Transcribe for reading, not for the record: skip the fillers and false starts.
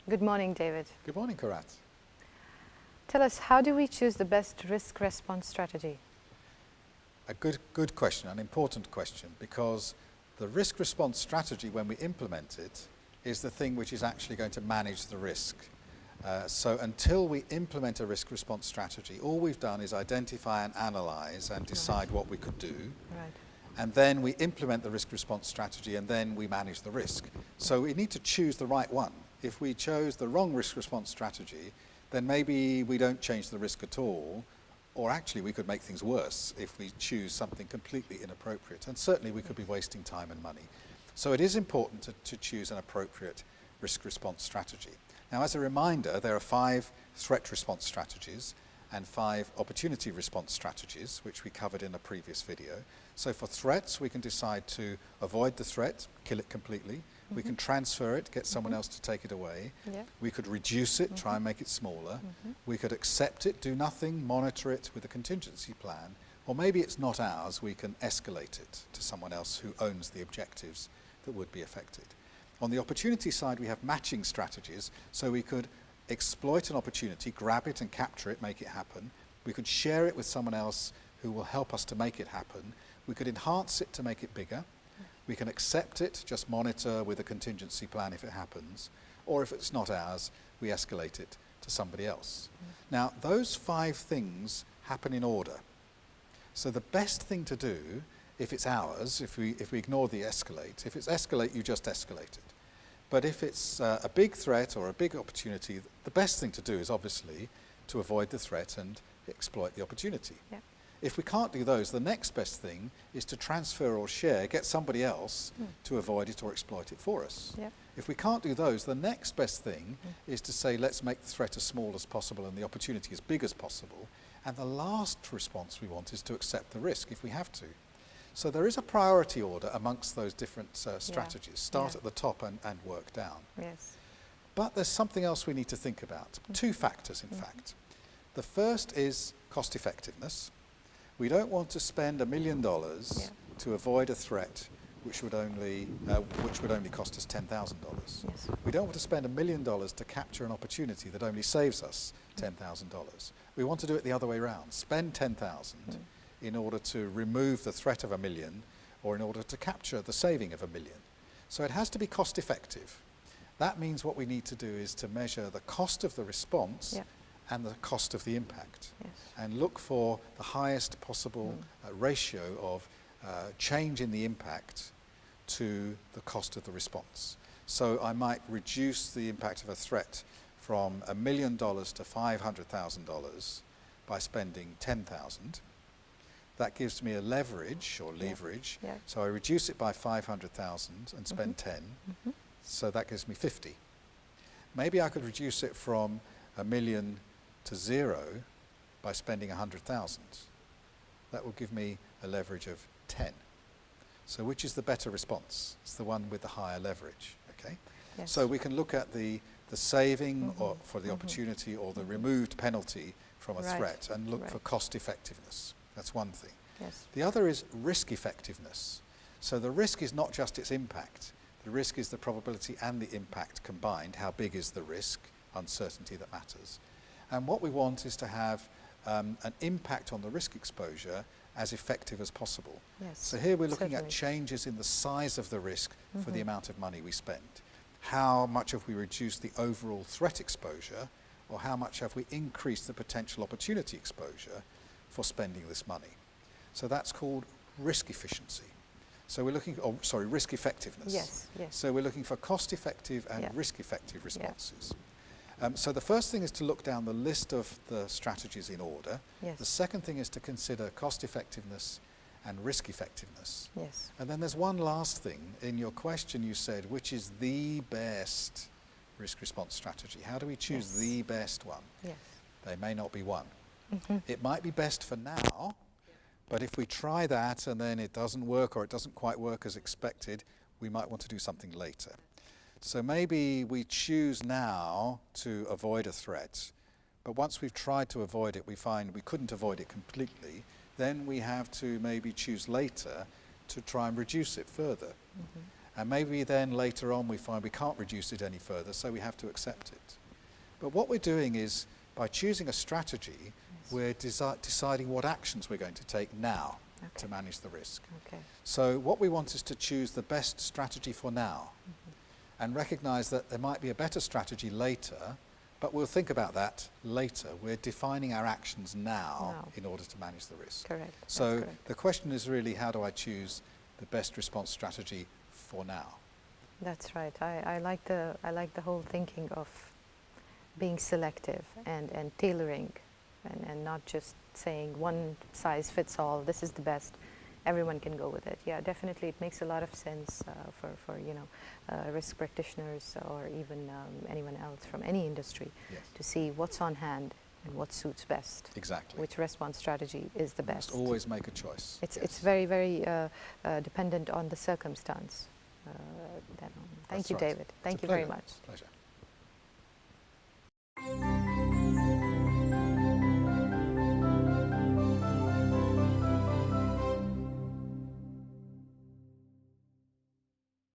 Good morning, David. Good morning, Karat. Tell us, how do we choose the best risk response strategy? A good question, an important question, because the risk response strategy, when we implement it, is the thing which is actually going to manage the risk. So until we implement a risk response strategy, all we've done is identify and analyze and decide what we could do. Right. And then we implement the risk response strategy, and then we manage the risk. So we need to choose the right one. If we chose the wrong risk response strategy, then maybe we don't change the risk at all, or actually we could make things worse if we choose something completely inappropriate. And certainly we could be wasting time and money. So it is important to choose an appropriate risk response strategy. Now, as a reminder, there are 5 threat response strategies and 5 opportunity response strategies, which we covered in a previous video. So for threats, we can decide to avoid the threat, kill it completely. We can transfer it, get someone else to take it away. Yeah. We could reduce it, try and make it smaller. We could accept it, do nothing, monitor it with a contingency plan. Or maybe it's not ours, we can escalate it to someone else who owns the objectives that would be affected. On the opportunity side, we have matching strategies, so we could exploit an opportunity, grab it and capture it, make it happen. We could share it with someone else who will help us to make it happen. We could enhance it to make it bigger. We can accept it, just monitor with a contingency plan if it happens. Or if it's not ours, we escalate it to somebody else. Now, those 5 things happen in order. So the best thing to do, if it's ours, if we ignore the escalate, if it's escalate, you just escalate it. But if it's a big threat or a big opportunity, the best thing to do is obviously to avoid the threat and exploit the opportunity. Yeah. If we can't do those, the next best thing is to transfer or share, get somebody else to avoid it or exploit it for us. Yeah. If we can't do those, the next best thing is to say, let's make the threat as small as possible and the opportunity as big as possible. And the last response we want is to accept the risk if we have to. So there is a priority order amongst those different strategies. Start at the top and work down. Yes. But there's something else we need to think about. 2 factors, in fact. The first is cost effectiveness. We don't want to spend $1 million to avoid a threat which would only cost us $10,000. Yes. We don't want to spend $1 million to capture an opportunity that only saves us $10,000. We want to do it the other way around. Spend $10,000 in order to remove the threat of $1 million, or in order to capture the saving of $1 million. So it has to be cost effective. That means what we need to do is to measure the cost of the response and the cost of the impact, and look for the highest possible ratio of change in the impact to the cost of the response. So I might reduce the impact of a threat from $1 million to $500,000 by spending $10,000. That gives me a leverage or leverage. Yeah. So I reduce it by 500,000 and spend 10. So that gives me 50. Maybe I could reduce it from $1 million to 0 by spending 100,000. That will give me a leverage of 10. So which is the better response? It's the one with the higher leverage. Okay. Yes. So we can look at the saving or for the opportunity, or the removed penalty from a threat, and look for cost effectiveness. That's one thing. Yes. The other is risk effectiveness. So the risk is not just its impact. The risk is the probability and the impact combined. How big is the risk? Uncertainty that matters. And what we want is to have an impact on the risk exposure as effective as possible. Yes. So here we're looking at changes in the size of the risk for the amount of money we spend. How much have we reduced the overall threat exposure, or how much have we increased the potential opportunity exposure for spending this money? So that's called risk efficiency. So we're looking, risk effectiveness. Yes, yes. So we're looking for cost-effective and risk-effective responses. So the first thing is to look down the list of the strategies in order. Yes. The second thing is to consider cost-effectiveness and risk-effectiveness. Yes. And then there's one last thing. In your question you said, which is the best risk response strategy? How do we choose the best one? Yes. There may not be one. It might be best for now, but if we try that and then it doesn't work, or it doesn't quite work as expected, we might want to do something later. So maybe we choose now to avoid a threat, but once we've tried to avoid it, we find we couldn't avoid it completely, then we have to maybe choose later to try and reduce it further. And maybe then later on we find we can't reduce it any further, so we have to accept it. But what we're doing is, by choosing a strategy, Yes. we're deciding what actions we're going to take now Okay. to manage the risk. Okay. So what we want is to choose the best strategy for now, and recognise that there might be a better strategy later, but we'll think about that later. We're defining our actions now in order to manage the risk. Correct. So That's correct. the question is really, how do I choose the best response strategy for now? That's right. I like the whole thinking of being selective and tailoring, and not just saying one size fits all. This is the best. Everyone can go with it. Yeah, definitely, it makes a lot of sense for risk practitioners or even anyone else from any industry Yes. to see what's on hand and what suits best. Exactly. Which response strategy is the You best. must always make a choice. It's very, very dependent on the circumstance. Thank That's you, right. David. Thank It's a you very pleasure. much. Pleasure.